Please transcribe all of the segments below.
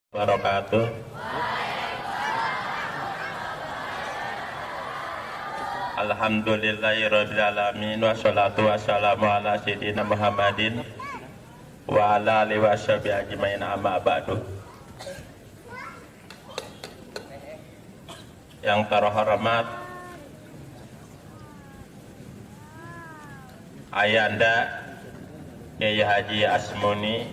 Wabarakatuh. Alhamdulillahirabbil alamin wassalatu wassalamu ala sayyidina Muhammadin wa ala alihi washabihi ajmain amma ba'du. Yang terhormat Ayanda Kyai Haji Asmuni,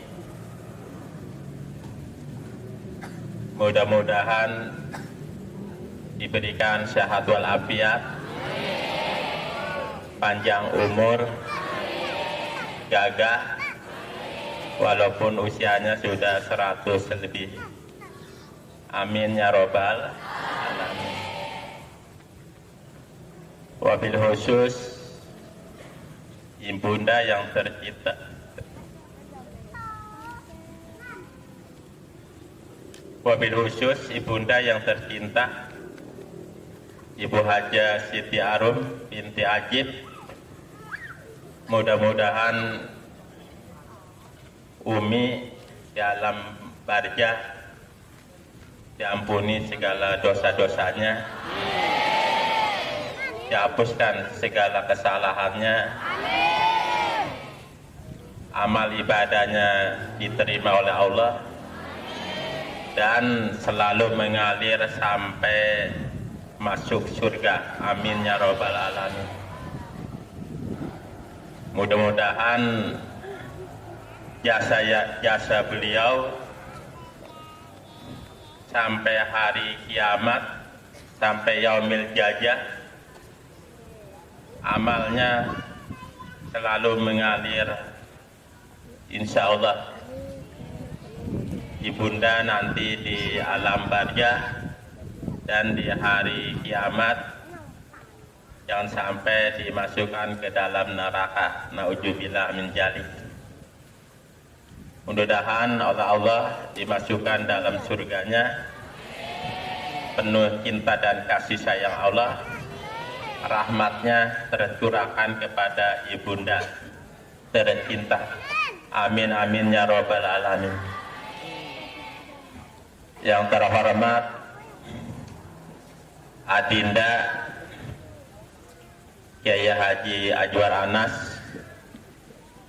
mudah-mudahan diberikan sehat walafiat, panjang umur, gagah, walaupun usianya sudah 100 lebih. Amin ya robbal alamin. Wabil khusus ibunda yang tercinta, wabil khusus ibunda yang tercinta, Ibu Haja Siti Arum binti Ajib, mudah-mudahan Umi di alam barzah diampuni segala dosa-dosanya, dihapuskan segala kesalahannya, amal ibadahnya diterima oleh Allah, dan selalu mengalir sampai masuk surga. Amin ya robbal alamin. Mudah-mudahan jasa beliau sampai hari kiamat, sampai yaumil jazah, amalnya selalu mengalir, insya Allah. Ibunda nanti di alam barzah dan di hari kiamat jangan sampai dimasukkan ke dalam neraka. Na'udzubillah min dzalik. Mudah-mudahan Allah dimasukkan dalam surganya, penuh cinta dan kasih sayang Allah, rahmatnya tercurahkan kepada ibunda tercinta. Amin amin ya robbal alamin. Yang terhormat Adinda Kyai Haji Ajwar Anas,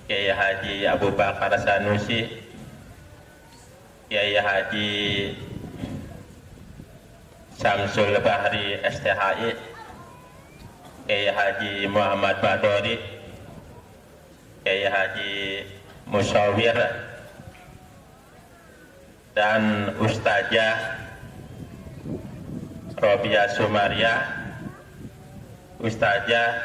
Kyai Haji Abu Bakar Sanusi, Kyai Haji Samsul Bahri STHI, Kyai Haji Muhammad Badori, Kyai Haji Musawir, dan Ustazah Robiah Sumaria, Ustazah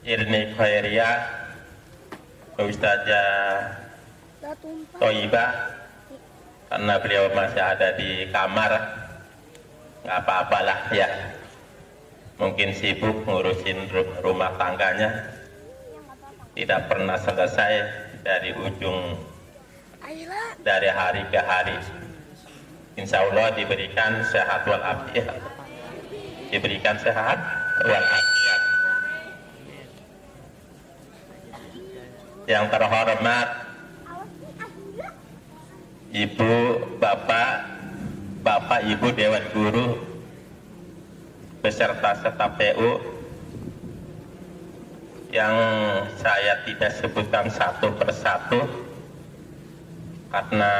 Irni Khairiyah, Ustazah Toibah, karena beliau masih ada di kamar, nggak apa-apalah ya, mungkin sibuk ngurusin rumah tangganya, tidak pernah selesai dari ujung, dari hari ke hari. Insya Allah diberikan sehat walafiat, diberikan sehat walafiat. Yang terhormat Ibu, Bapak Ibu Dewan Guru beserta staf PU yang saya tidak sebutkan satu persatu karena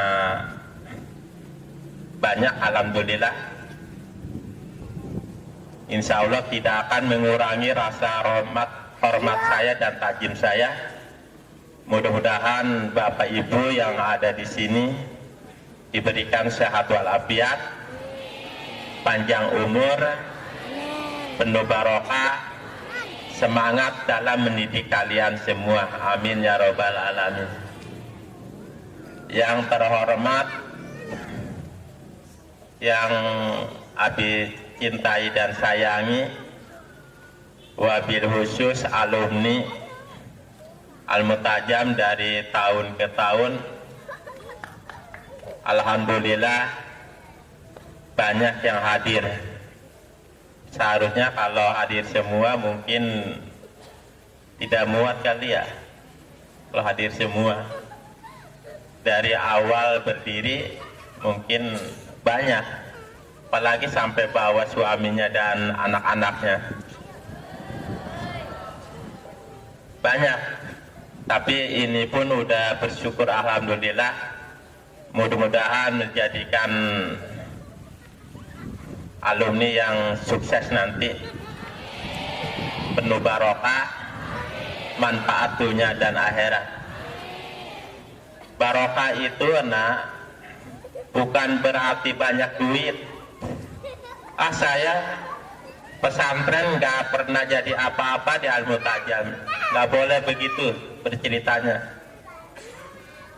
banyak, alhamdulillah. Insya Allah tidak akan mengurangi rasa hormat saya dan tajim saya. Mudah-mudahan Bapak Ibu yang ada di sini diberikan sehat walafiat, panjang umur, penuh barokah, semangat dalam mendidik kalian semua. Amin ya robbal alamin. Yang terhormat, yang Abi cintai dan sayangi, wabil khusus alumni Al-Mutajam dari tahun ke tahun, alhamdulillah banyak yang hadir. Seharusnya kalau hadir semua mungkin tidak muat kali ya, kalau hadir semua. dari awal berdiri mungkin banyak, apalagi sampai bawa suaminya dan anak-anaknya banyak. Tapi ini pun udah bersyukur, alhamdulillah. Mudah-mudahan menjadikan alumni yang sukses nanti, penuh barokah, manfaat dunia dan akhirat. Barokah itu bukan berarti banyak duit. Saya pesantren nggak pernah jadi apa-apa di Al-Mutajam, nggak boleh begitu berceritanya.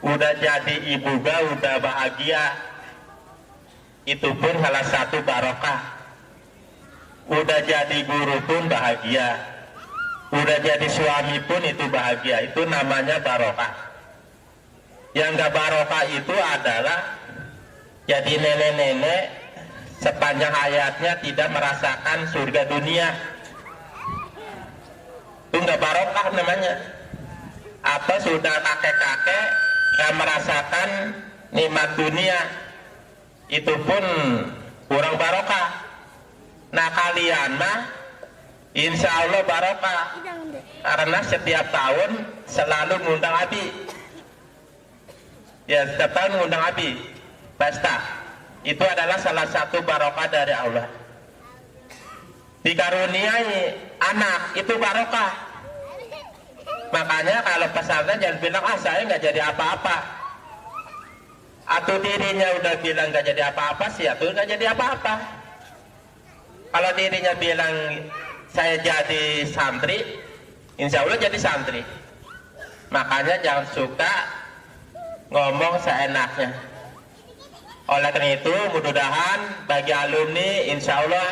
Udah jadi ibu udah bahagia, itu pun salah satu barokah. Udah jadi guru pun bahagia, udah jadi suami pun itu bahagia, itu namanya barokah. Yang nggak barokah itu adalah jadi nenek-nenek sepanjang hayatnya tidak merasakan surga dunia. Itu nggak barokah namanya. Atau sudah kakek-kakek nggak merasakan nikmat dunia, itu pun kurang barokah. Nah kalian mah insya Allah barokah, karena setiap tahun selalu ngundang Abi. Ya, setiap tahun ngundang Abi pesta. Itu adalah salah satu barokah dari Allah. Dikaruniai anak itu barokah. Makanya kalau pesantren jangan bilang saya nggak jadi apa-apa. Atau dirinya udah bilang nggak jadi apa-apa sih, atau nggak jadi apa-apa. Kalau dirinya bilang saya jadi santri, insya Allah jadi santri. Makanya jangan suka ngomong seenaknya. Oleh karena itu, mudah-mudahan bagi alumni, insya Allah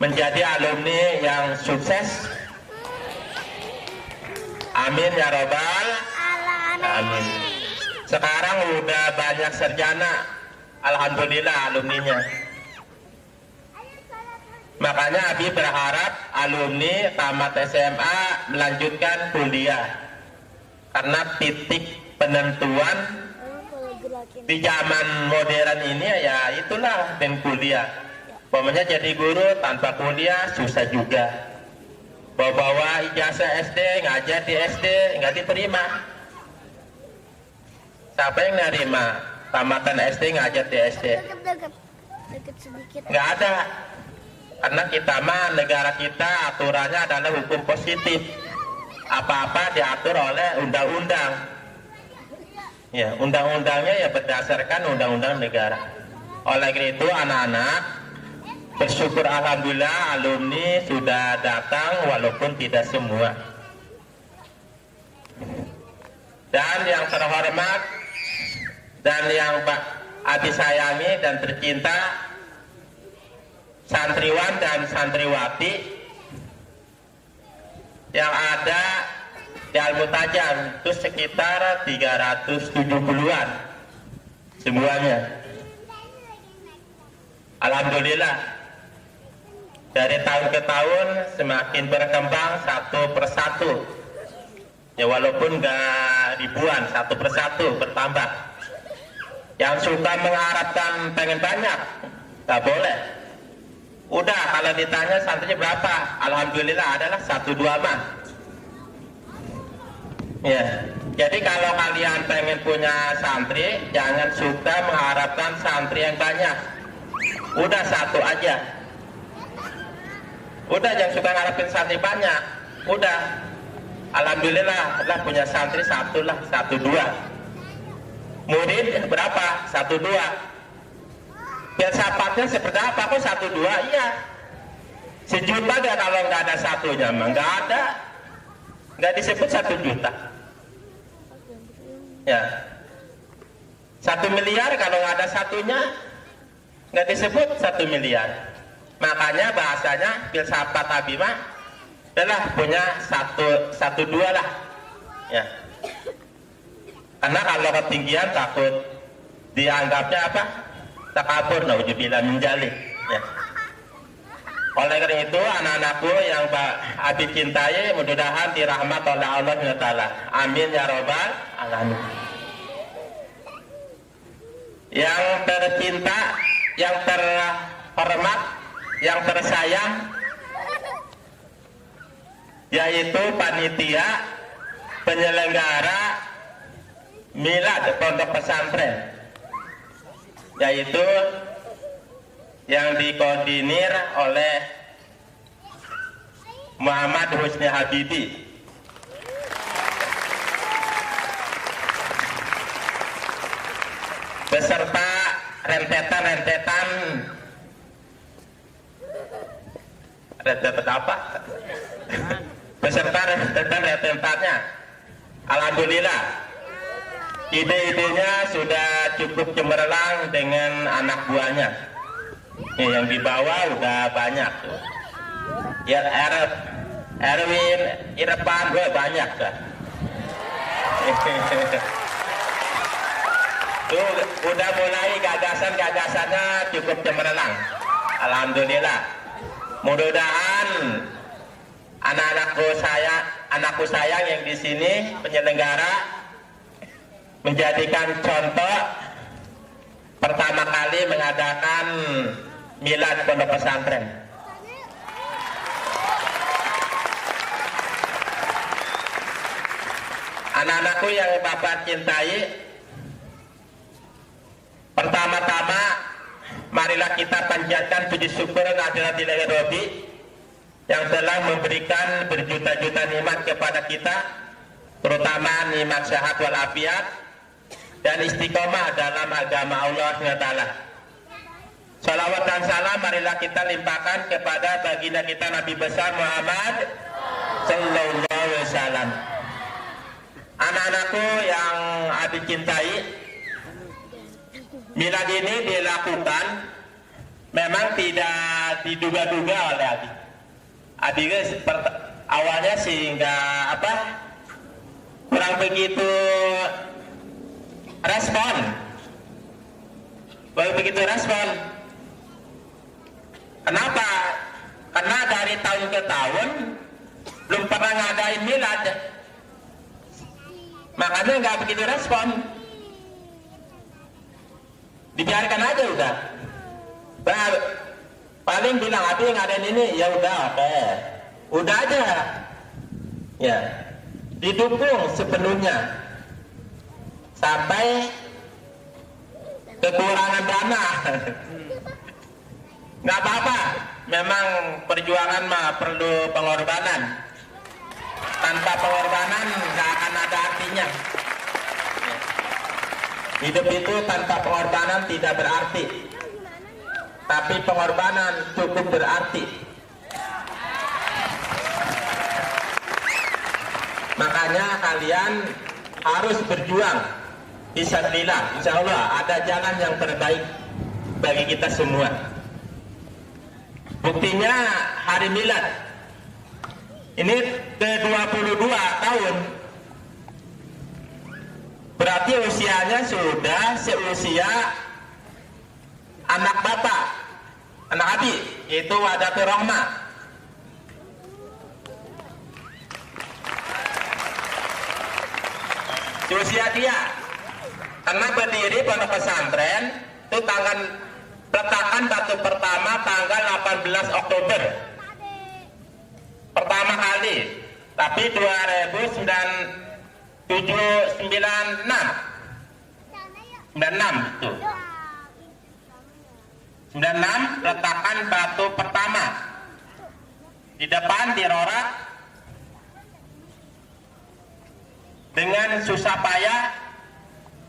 menjadi alumni yang sukses. Amin ya robbal amin. Sekarang udah banyak sarjana, alhamdulillah alumninya. Makanya Abi berharap alumni tamat SMA melanjutkan kuliah, karena titik penentuan di zaman modern ini ya itulah dan kuliah. Pokoknya jadi guru tanpa kuliah susah juga. Bawa ijazah SD, ngajar di SD nggak diterima. Siapa yang nerima tamatan SD ngajar di SD? Nggak ada. Karena kita mah negara kita aturannya adalah hukum positif. Apa-apa diatur oleh undang-undang. Ya, undang-undangnya ya berdasarkan undang-undang negara. Oleh karena itu anak-anak bersyukur alhamdulillah alumni sudah datang walaupun tidak semua. Dan yang terhormat dan yang Pak Abi sayangi dan tercinta, santriwan dan santriwati yang ada di Al-Mutajam itu sekitar 370-an semuanya. Alhamdulillah dari tahun ke tahun semakin berkembang satu persatu. Ya walaupun nggak ribuan, satu persatu bertambah. Yang suka mengharapkan pengen banyak, nggak boleh. Udah kalau ditanya santrinya berapa, alhamdulillah adalah 1-2 mah. Ya, jadi kalau kalian pengen punya santri, jangan suka mengharapkan santri yang banyak. Udah 1 aja. Udah jangan suka mengharapkan santri banyak. Udah, alhamdulillah lah punya santri 1 lah, 1-2. Murid berapa? 1-2. Filsafatnya seperti apa? Kok 1-2? Iya. Sejuta deh kalau nggak ada satunya, mah nggak ada. Nggak disebut 1 juta. Ya. 1 miliar kalau nggak ada satunya, nggak disebut 1 miliar. Makanya bahasanya filsafat Abi mah adalah punya 1-2 lah. Ya. Karena kalau ketinggian takut dianggapnya apa? Takabur, naudzubillah min dzalik. Ya. Oleh karena itu anak-anakku yang Pak Abi cintai mudah-mudahan dirahmat oleh Allah SWT. Amin ya robbal alamin. yang tercinta, yang terhormat, yang tersayang, yaitu panitia penyelenggara milad pondok pesantren, yaitu yang dikoordinir oleh Muhammad Husni Habibi. Beserta rentetan apa? Beserta rentetannya. Alhamdulillah, ide-idenya sudah cukup cemerlang dengan anak buahnya. Nih, yang di bawah udah banyak tuh. Ya, Erwin, Irfan, banyak dah. Tuh, udah mulai gagasan-gagasannya cukup cemerlang. Alhamdulillah. Mudah-mudahan anakku sayang yang di sini penyelenggara menjadikan contoh pertama kali mengadakan milad pondok pesantren. Anak-anakku yang Bapak cintai, pertama-tama marilah kita panjatkan puji syukur kehadirat Ilahi Rabbi yang telah memberikan berjuta-juta nikmat kepada kita, terutama nikmat sehat walafiat dan istiqomah dalam agama Allah SWT. Salawat dan salam marilah kita limpahkan kepada baginda kita Nabi besar Muhammad Sallallahu Alaihi Wasallam. Anak-anakku yang Abi cintai, milad ini dilakukan memang tidak diduga-duga oleh Abi. Abi awalnya sehingga kurang begitu respon. Kenapa? Karena dari tahun ke tahun belum pernah ngadain milad, makanya nggak begitu respon. Dibiarkan aja udah. Paling bilang Abi ngadain ini, ya udah, oke, udah aja. Ya, didukung sepenuhnya sampai kekurangan dana. Nggak apa-apa, memang perjuangan mah perlu pengorbanan. Tanpa pengorbanan nggak akan ada artinya. Hidup itu tanpa pengorbanan tidak berarti, tapi pengorbanan cukup berarti. Makanya kalian harus berjuang. Bismillah, insya Allah ada jalan yang terbaik bagi kita semua. Buktinya hari milad ini ke-22 tahun, berarti usianya sudah seusia anak bapak, anak Abi, yaitu Wadatul Rahmah. Di usia dia, karena berdiri pondok pesantren itu peletakan batu pertama tanggal 18 Oktober pertama kali, tapi 96 itu 96 peletakan batu pertama di depan di Rorak dengan susah payah,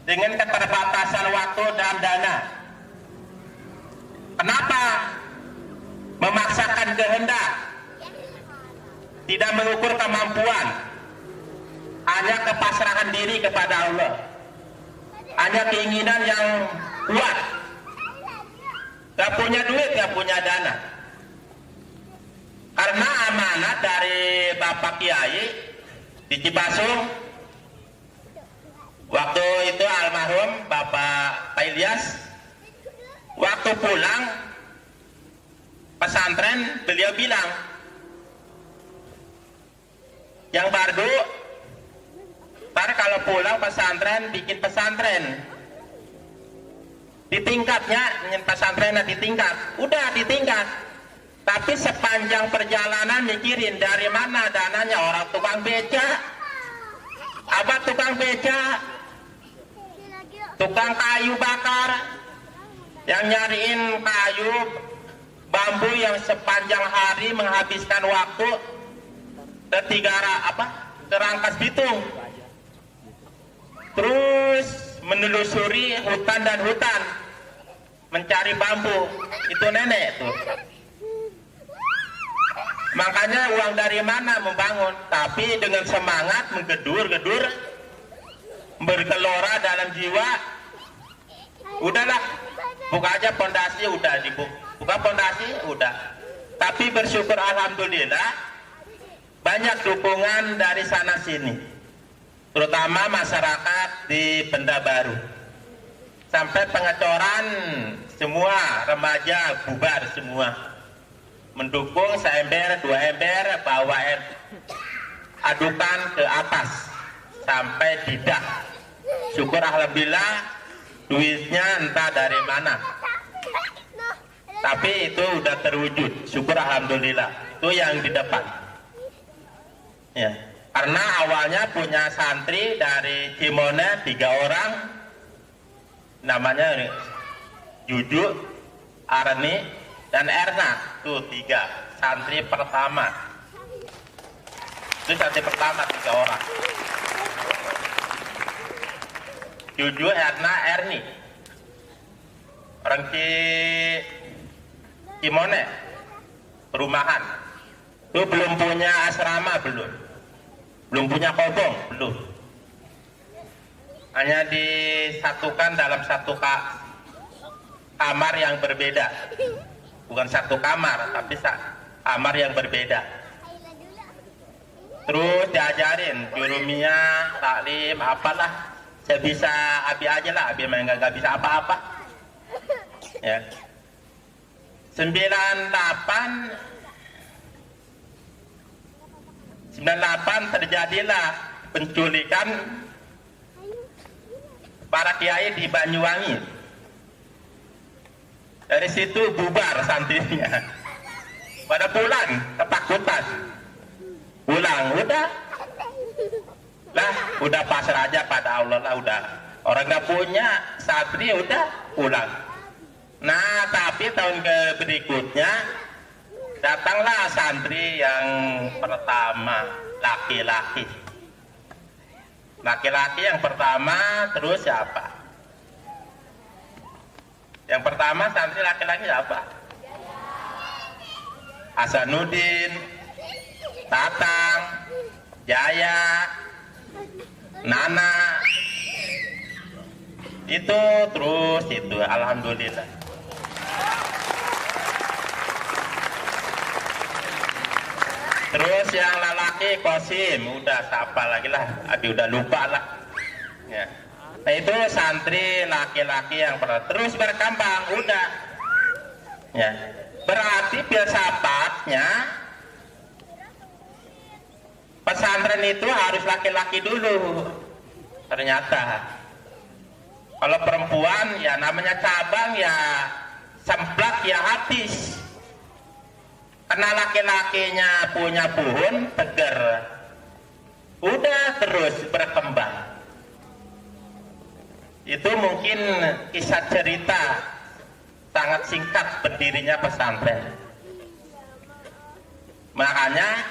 dengan keterbatasan waktu dan dana. Kenapa? Memaksakan kehendak, tidak mengukur kemampuan, hanya kepasrahan diri kepada Allah, hanya keinginan yang kuat. Gak punya duit, gak punya dana, karena amanat dari Bapak Kiai di Cipasung, waktu itu almarhum Bapak Pak Ilyas, waktu pulang pesantren beliau bilang, yang Bardu, ntar kalau pulang pesantren bikin pesantren, di tingkatnya pesantrennya udah di tingkat, tapi sepanjang perjalanan mikirin dari mana dananya. Orang tukang beca, abah tukang beca, tukang kayu bakar yang nyariin kayu bambu yang sepanjang hari menghabiskan waktu ke Rangkas Bitung, terus menelusuri hutan dan hutan mencari bambu. Itu nenek tuh. Makanya uang dari mana membangun, tapi dengan semangat menggedur-gedur, bergelora dalam jiwa. Udahlah, buka aja pondasi, udah buka pondasi, udah. Tapi bersyukur alhamdulillah banyak dukungan dari sana sini, terutama masyarakat di Benda Baru. Sampai pengecoran semua remaja bubar semua, mendukung seember dua ember, bawa adukan ke atas sampai tidak. Syukur alhamdulillah duitnya entah dari mana, tapi itu udah terwujud. Syukur alhamdulillah. Itu yang di depan ya, karena awalnya punya santri dari Cimone 3 orang, namanya Juju, Arni, dan Erna. Tuh 3 santri pertama. Itu santri pertama 3 orang. Juju, Erna, Erni. Orang Cimone, perumahan. Itu belum punya asrama, belum punya kobong, belum. Hanya disatukan dalam satu kamar yang berbeda. Bukan satu kamar, tapi kamar yang berbeda. Terus diajarin jurumia, taklim, apalah. Sebisa Abi aja lah, Abi memang nggak bisa apa-apa. Ya. 98 terjadilah penculikan para kiai di Banyuwangi. Dari situ bubar santrinya. Pada pulang ketakutan. Pulang udah pasrah aja pada Allah lah, udah. Orang nggak punya santri udah pulang. Nah, tapi tahun berikutnya datanglah santri yang pertama, laki-laki. Laki-laki yang pertama, terus siapa? Yang pertama santri laki-laki siapa? Hasanuddin, Tatang, Jaya, Nana. Itu terus itu, alhamdulillah. Terus yang lelaki Kosim, udah siapa lagi lah, Abi udah lupa lah. Ya. Nah itu santri laki-laki yang pernah terus berkembang, udah. Ya. Berarti filsafatnya pesantren itu harus laki-laki dulu. Ternyata kalau perempuan ya namanya cabang ya semplak ya habis. Karena laki-lakinya punya pohon tegar, udah terus berkembang. Itu mungkin kisah cerita sangat singkat berdirinya pesantren. Makanya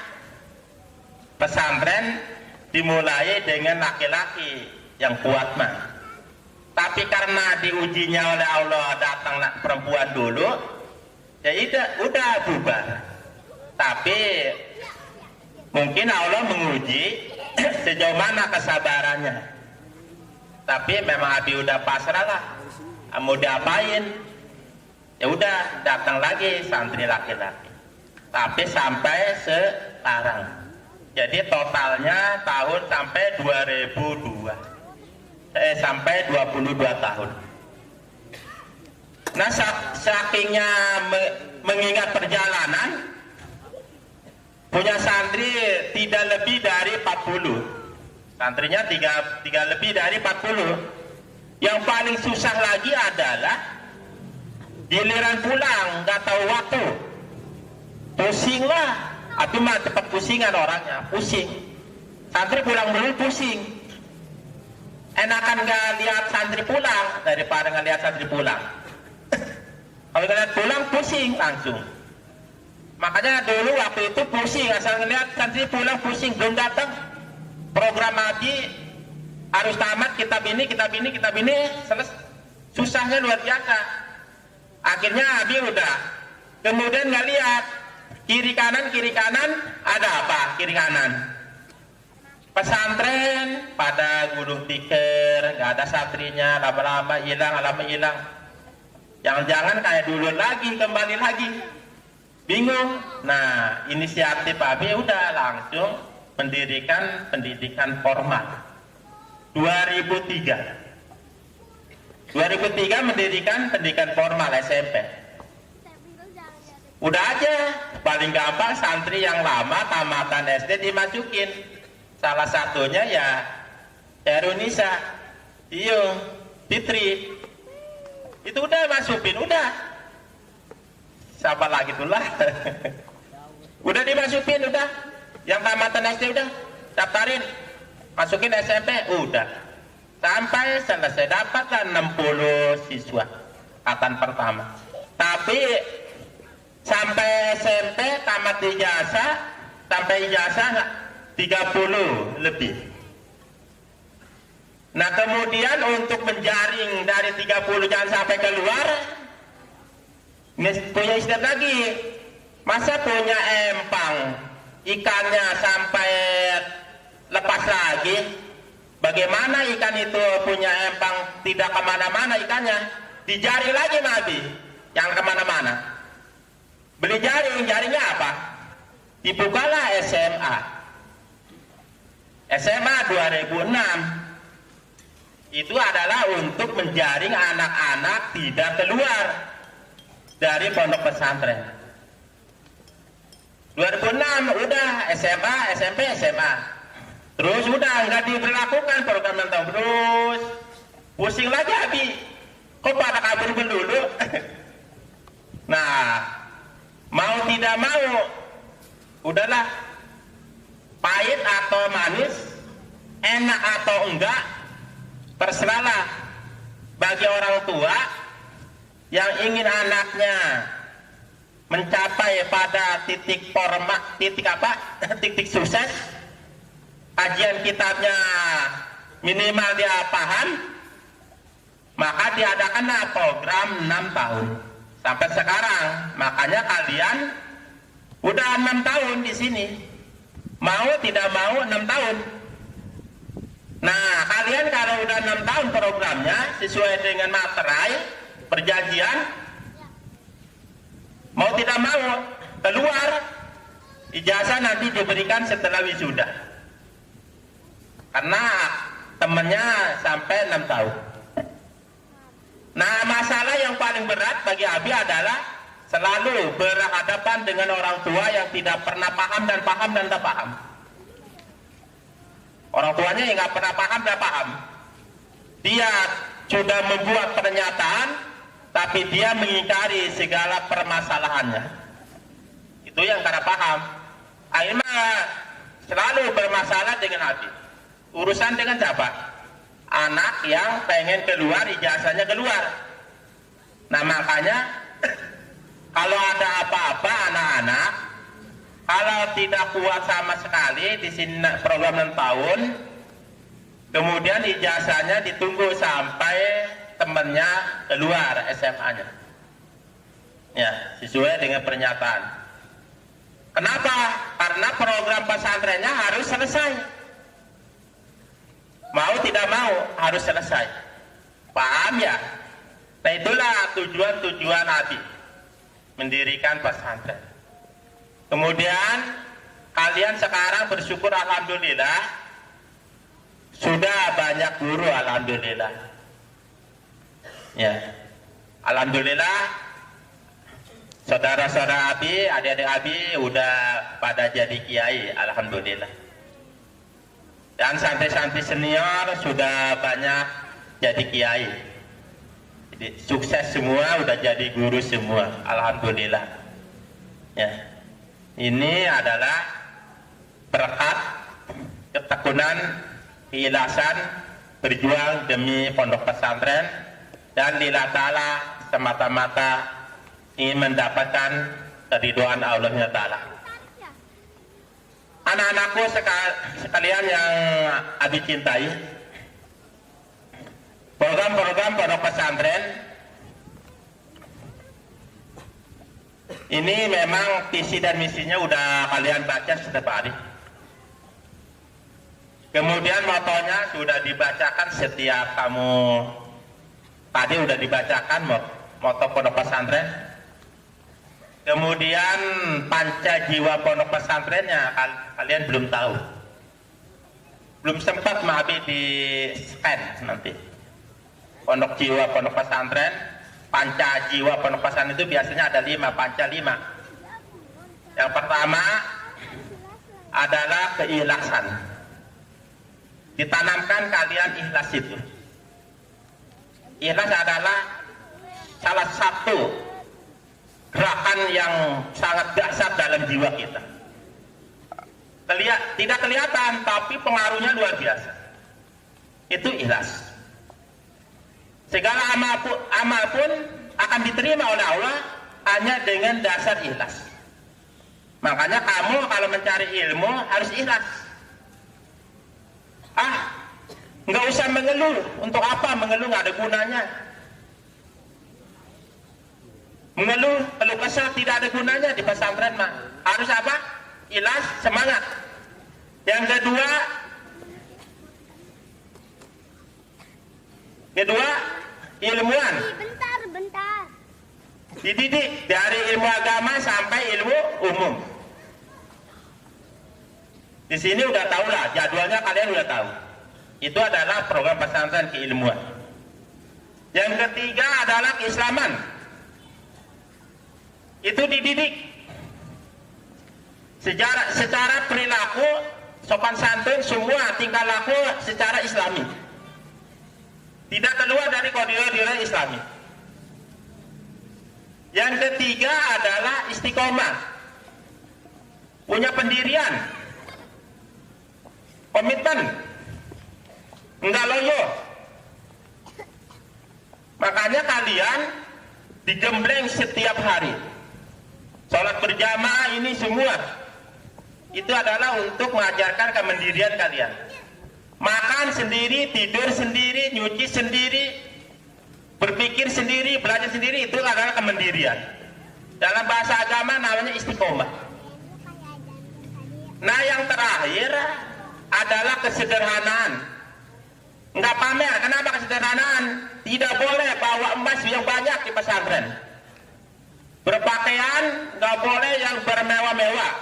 pesantren dimulai dengan laki-laki yang kuat mah. Tapi karena diujinya oleh Allah datang perempuan dulu, ya udah bubar. Tapi mungkin Allah menguji sejauh mana kesabarannya. Tapi memang Abi udah pasrah lah, mau diapain? Ya udah datang lagi santri laki-laki. Tapi sampai sekarang. Jadi totalnya tahun sampai 2002. Sampai 22 tahun. Nah sakingnya mengingat perjalanan, punya santri tidak lebih dari 40. Santrinya tiga lebih dari 40. Yang paling susah lagi adalah Giliran pulang nggak tahu waktu, pusing lah. Abi mah cepat pusingan orangnya, pusing. Santri pulang dulu pusing. Enakan nggak lihat santri pulang daripada nggak lihat santri pulang. Kalau ngeliat pulang pusing langsung. Makanya dulu waktu itu pusing, asal ngeliat santri pulang pusing, belum datang. Program Abi harus tamat, kitab ini, selesai. Susahnya luar biasa. Akhirnya Abi udah. Kemudian nggak lihat kiri kanan ada apa kiri kanan. Pesantren pada gulung tikar, nggak ada santrinya, lama-lama hilang. Jangan-jangan kayak dulu lagi, kembali lagi. Bingung. Nah, inisiatif Abi udah langsung mendirikan pendidikan formal. 2003 mendirikan pendidikan formal SMP. Udah aja, paling gampang santri yang lama tamatan SD dimasukin. Salah satunya ya Erunisa, Iyo, Fitri. Itu udah masukin, udah. Siapa lagi tuh lah. Udah dimasukin, udah. Yang tamatan SD udah daftarin, masukin SMP, udah. Sampai selesai dapatlah 60 siswa angkatan pertama. Tapi sampai SMP tamat ijazah, sampai ijazah 30 lebih. Nah kemudian untuk menjaring dari 30 jangan sampai keluar, punya istilah lagi. Masa punya empang ikannya sampai lepas lagi? Bagaimana ikan itu punya empang tidak kemana-mana ikannya? Dijaring lagi Nabi yang kemana-mana. Beli jaringnya apa? Dibukalah SMA 2006. Itu adalah untuk menjaring anak-anak tidak keluar dari pondok pesantren. 2006 udah SMA, SMP, SMA. Terus udah nggak diberlakukan program tahun, terus pusing lagi Abi. Kok pada kabur dulu? Nah, mau tidak mau, udahlah. Pahit atau manis, enak atau enggak, terserahlah. Bagi orang tua yang ingin anaknya mencapai pada titik sukses, kajian kitabnya minimal dia paham, maka diadakanlah program 6 tahun sampai sekarang. Makanya kalian udah 6 tahun di sini, mau tidak mau 6 tahun. Nah kalian kalau udah 6 tahun programnya sesuai dengan materai perjanjian, mau tidak mau keluar, ijazah nanti diberikan setelah wisuda. Karena temennya sampai 6 tahun. Nah masalah yang paling berat bagi Abi adalah selalu berhadapan dengan orang tua yang tidak pernah paham dan tak paham. Orang tuanya yang nggak pernah paham dan paham. Dia sudah membuat pernyataan, tapi dia mengingkari segala permasalahannya. Itu yang karena paham. Akhirnya selalu bermasalah dengan Abi. Urusan dengan siapa? Anak yang pengen keluar, ijazahnya keluar. Nah makanya kalau ada apa-apa anak-anak, kalau tidak kuat sama sekali di sini program 6 tahun, kemudian ijazahnya ditunggu sampai temannya keluar SMA-nya. Ya, sesuai dengan pernyataan. Kenapa? Karena program pesantrennya harus selesai. Mau tidak mau harus selesai. Paham ya? Nah itulah tujuan Abi mendirikan pesantren. Kemudian kalian sekarang bersyukur alhamdulillah sudah banyak guru alhamdulillah. Ya. Alhamdulillah saudara-saudara Abi, adik-adik Abi udah pada jadi kiai alhamdulillah. Dan santri-santri senior sudah banyak jadi kiai. sukses semua, udah jadi guru semua, alhamdulillah. Ya, ini adalah berkat ketekunan, keikhlasan berjuang demi pondok pesantren, dan lillah ta'ala semata-mata ingin mendapatkan keridhaan Allah Ta'ala. Anak-anakku sekalian yang Abi cintai, program-program pondok pesantren ini memang visi dan misinya udah kalian baca setiap hari. Kemudian motonya sudah dibacakan setiap kamu, tadi udah dibacakan moto pondok pesantren. Kemudian panca jiwa pondok pesantrennya kalian belum tahu, belum sempat Abi di scan nanti. Pondok jiwa pondok pesantren, panca jiwa pondok pesantren itu biasanya ada 5, panca 5. Yang pertama adalah keikhlasan. Ditanamkan kalian ikhlas itu. Ikhlas adalah salah satu gerakan yang sangat dahsyat dalam jiwa kita. Tidak kelihatan, tapi pengaruhnya luar biasa. Itu ikhlas. Segala amal pun akan diterima oleh Allah hanya dengan dasar ikhlas. Makanya kamu kalau mencari ilmu harus ikhlas. Nggak usah mengeluh. Untuk apa mengeluh? Nggak ada gunanya. Mengeluh, keluh kesah tidak ada gunanya di pesantren mah. Harus apa? Ikhlas, semangat. Yang kedua ilmuwan. Bentar. Dididik dari ilmu agama sampai ilmu umum. Di sini udah tahu lah, jadwalnya kalian udah tahu. Itu adalah program pesantren keilmuan. Yang ketiga adalah keislaman. Itu dididik secara perilaku, sopan santun, semua tingkah laku secara islami. Tidak keluar dari koridor islami. Yang ketiga adalah istiqomah. Punya pendirian, komitmen, enggak loyo. Makanya kalian digembleng setiap hari. Sholat berjamaah ini semua itu adalah untuk mengajarkan kemandirian kalian. Makan sendiri, tidur sendiri, nyuci sendiri, berpikir sendiri, belajar sendiri, itu adalah kemandirian. Dalam bahasa agama namanya istiqomah. Nah, yang terakhir adalah kesederhanaan. Enggak pamer. Kenapa kesederhanaan? Tidak boleh bawa emas yang banyak di pesantren. Berpakaian enggak boleh yang bermewah-mewah.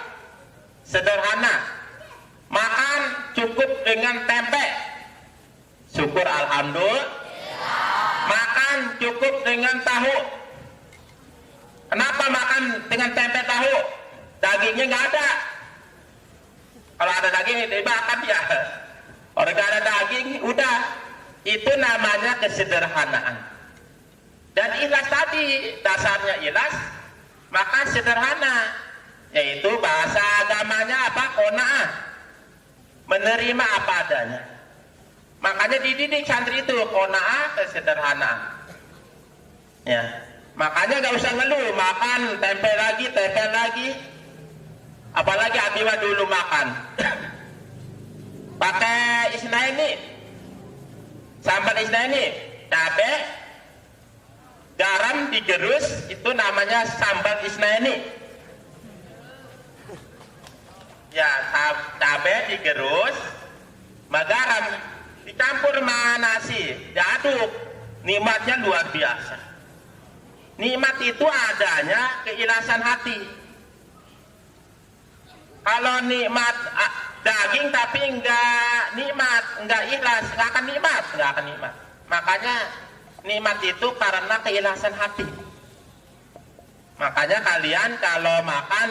Sederhana. Makan cukup dengan tempe. Syukur alhamdulillah. Makan cukup dengan tahu. Kenapa makan dengan tempe tahu? Dagingnya nggak ada. Kalau ada daging dimakan ya. Kalau nggak ada daging, udah. Itu namanya kesederhanaan. Dan ikhlas tadi, dasarnya ikhlas, maka sederhana. Yaitu bahasa agamanya apa? Qanaah. Menerima apa adanya. Makanya dididik santri itu qanaah, kesederhanaan. Ya. Makanya nggak usah ngeluh, makan tempe lagi. Apalagi Abiwa dulu makan pakai isnaini, sambal isnaini, cabai, garam digerus, itu namanya sambal isnaini. Ya, cabai digerus, garam dicampur sama nasi, diaduk. Nikmatnya luar biasa. Nikmat itu adanya keikhlasan hati. Kalau nikmat daging tapi enggak nikmat, enggak ikhlas, enggak akan nikmat. Makanya nikmat itu karena keikhlasan hati. Makanya kalian kalau makan,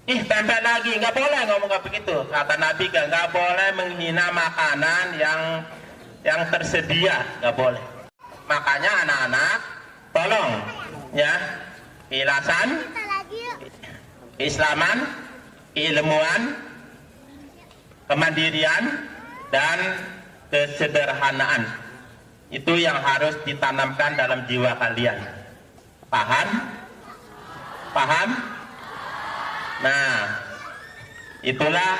tempe lagi, enggak boleh ngomong kayak begitu. Kata Nabi enggak boleh menghina makanan yang tersedia, enggak boleh. Makanya anak-anak tolong ya, keikhlasan, keislaman, keilmuan, kemandirian, dan kesederhanaan. Itu yang harus ditanamkan dalam jiwa kalian. Paham? Paham? Nah, itulah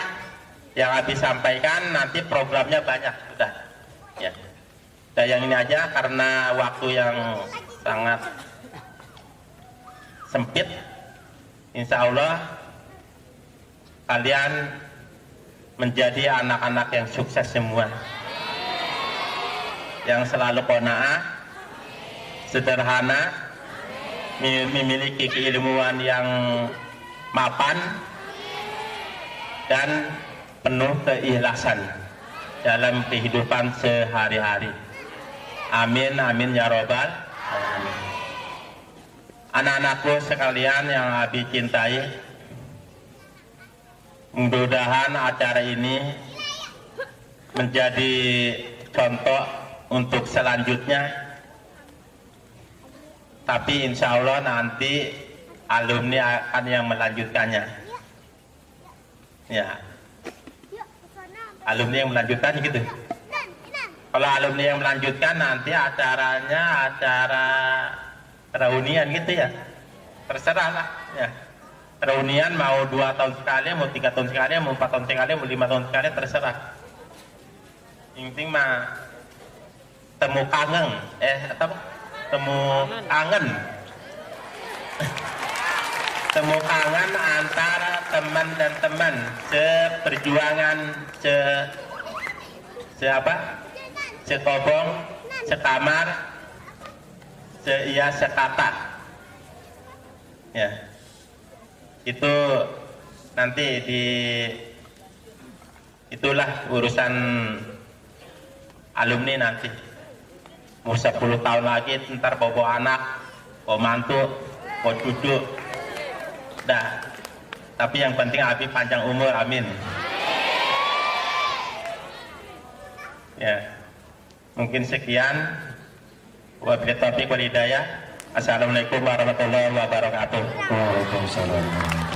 yang habis sampaikan. Nanti programnya banyak sudah ya. Dan yang ini aja karena waktu yang sangat sempit. Insya Allah kalian menjadi anak-anak yang sukses semua, yang selalu qanaah, sederhana, memiliki keilmuan yang mapan, dan penuh keikhlasan dalam kehidupan sehari-hari. Amin, amin ya robbal alamin. Anak-anakku sekalian yang Abi cintai, mudah-mudahan acara ini menjadi contoh untuk selanjutnya. Tapi insya Allah nanti alumni akan yang melanjutkannya ya, alumni yang melanjutkan gitu. Kalau alumni yang melanjutkan nanti acaranya acara reunian gitu ya, terserah lah ya. Reunian mau 2 tahun sekali, mau 3 tahun sekali, mau 4 tahun sekali, mau 5 tahun sekali, terserah. Yang penting mah temu kangen, temu kangen temu kangen antara teman dan teman seperjuangan, sekobong, sekamar, sekata ya. Itu nanti itulah urusan alumni nanti. Mau 10 tahun lagi ntar bawa anak, bawa mantu, bawa cucu dah. Tapi yang penting Abi panjang umur, amin ya. Mungkin sekian. Wabillahi taufiq wal hidayah. Assalamualaikum warahmatullahi wabarakatuh. Waalaikumsalam.